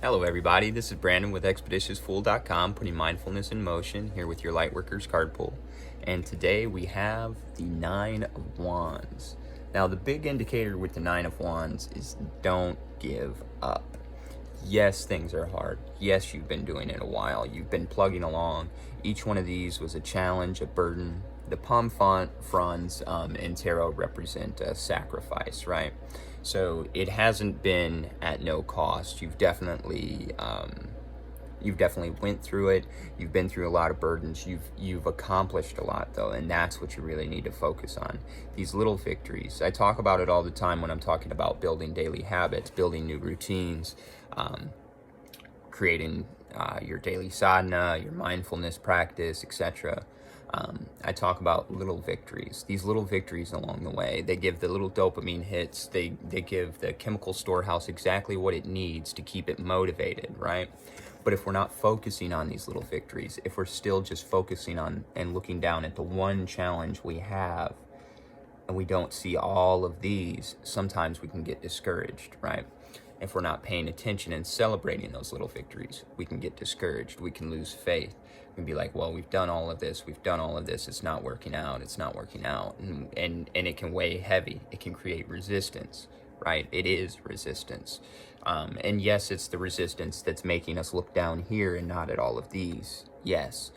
Hello everybody, this is Brandon with ExpeditiousFool.com, putting mindfulness in motion, here with your Lightworkers card pull. And today we have the Nine of Wands. Now the big indicator with the Nine of Wands is don't give up. Yes, things are hard. Yes, you've been doing it a while. You've been plugging along. Each one of these was a challenge, a burden. The palm fronds in tarot represent a sacrifice, right? So it hasn't been at no cost. You've definitely went through it. You've been through a lot of burdens. You've accomplished a lot though, and that's what you really need to focus on. These little victories. I talk about it all the time when I'm talking about building daily habits, building new routines, creating your daily sadhana, your mindfulness practice, etc. I talk about little victories. These little victories along the way, they give the little dopamine hits. They give the chemical storehouse exactly what it needs to keep it motivated, right? But if we're not focusing on these little victories, if we're still just focusing on and looking down at the one challenge we have, and we don't see all of these, sometimes we can get discouraged, right? If we're not paying attention and celebrating those little victories, we can get discouraged. We can lose faith. We can be like, well, we've done all of this. It's not working out. And it can weigh heavy. It can create resistance, right? It is resistance. And yes, it's the resistance that's making us look down here and not at all of these. Yes,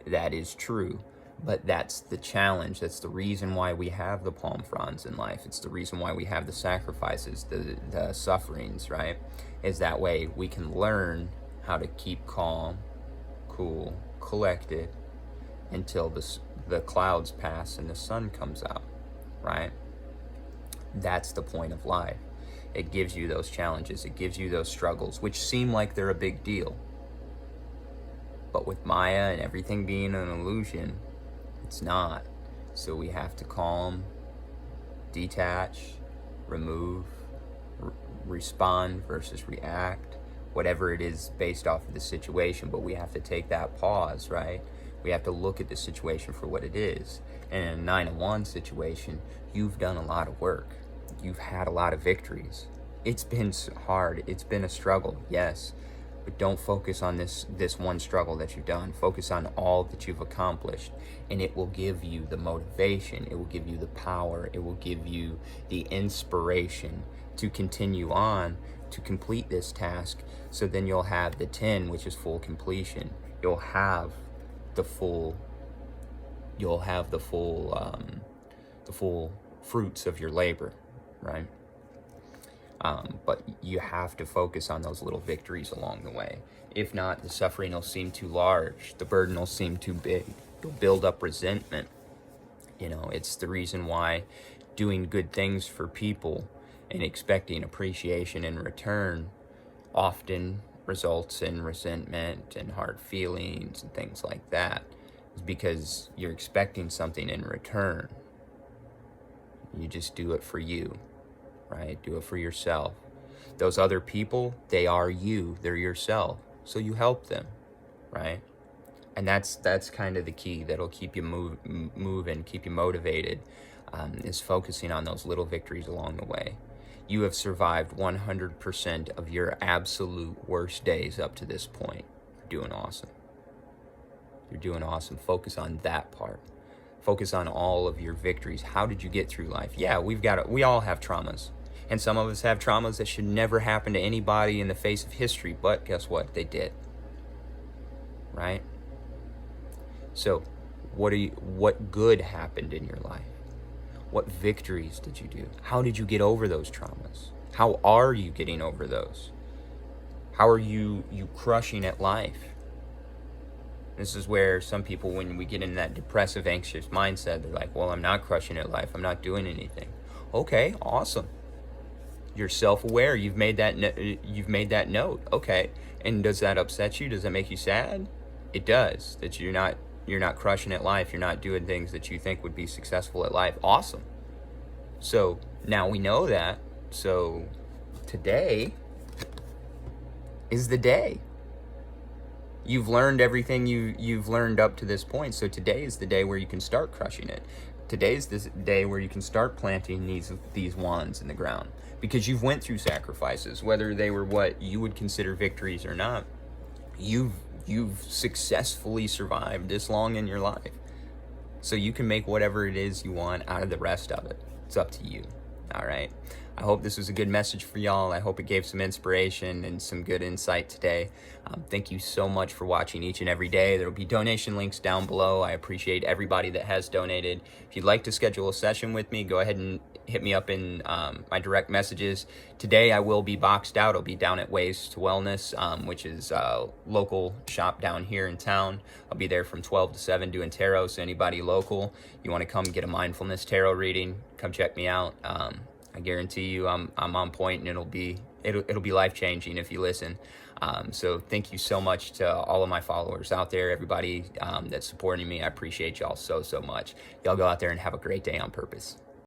that is true. But that's the challenge. That's the reason why we have the palm fronds in life. It's the reason why we have the sacrifices, the sufferings, right? Is that way we can learn how to keep calm, cool, collected until the clouds pass and the sun comes out, right? That's the point of life. It gives you those challenges. It gives you those struggles, which seem like they're a big deal. But with Maya and everything being an illusion, it's not. So we have to calm, detach, remove, respond versus react, whatever it is based off of the situation. But we have to take that pause, right? We have to look at the situation for what it is. And in a Nine of Wands situation, you've done a lot of work. You've had a lot of victories. It's been hard. It's been a struggle, yes. But don't focus on this one struggle that you've done. Focus on all that you've accomplished, and it will give you the motivation. It will give you the power. It will give you the inspiration to continue on to complete this task. So then you'll have the 10, which is full completion. You'll have the full fruits of your labor, right? But you have to focus on those little victories along the way. If not, the suffering will seem too large. The burden will seem too big. You'll build up resentment. You know, it's the reason why doing good things for people and expecting appreciation in return often results in resentment and hard feelings and things like that. It's because you're expecting something in return. You just do it for you. Right? Do it for yourself. Those other people, they are you. They're yourself. So you help them, right? And that's kind of the key that'll keep you moving, keep you motivated, is focusing on those little victories along the way. You have survived 100% of your absolute worst days up to this point. You're doing awesome. You're doing awesome. Focus on that part. Focus on all of your victories. How did you get through life? Yeah, we all have traumas. And some of us have traumas that should never happen to anybody in the face of history, but guess what? They did. Right? So, what good happened in your life? What victories did you do? How did you get over those traumas? How are you getting over those? How are you crushing at life? This is where some people, when we get in that depressive, anxious mindset, they're like, well, I'm not crushing at life. I'm not doing anything. Okay, awesome. You're self-aware. You've made that note. Okay. And does that upset you? Does that make you sad? It does. That you're not crushing at life. You're not doing things that you think would be successful at life. Awesome. So now we know that. So today is the day. You've learned everything you've learned up to this point. So today is the day where you can start crushing it. today's this day where you can start planting these wands in the ground, because you've went through sacrifices, whether they were what you would consider victories or not. You've successfully survived this long in your life, so you can make whatever it is you want out of the rest of it. It's up to you. All right. I hope this was a good message for y'all. I hope it gave some inspiration and some good insight today. Thank you so much for watching each and every day. There will be donation links down below. I appreciate everybody that has donated. If you'd like to schedule a session with me, go ahead and hit me up in my direct messages. Today I will be boxed out. I'll be down at Ways to Wellness, which is a local shop down here in town. I'll be there from 12 to 7 doing tarot. So anybody local, you want to come get a mindfulness tarot reading, come check me out. I guarantee you I'm on point, and it'll be life-changing if you listen. So thank you so much to all of my followers out there, everybody that's supporting me. I appreciate y'all so much. Y'all go out there and have a great day on purpose.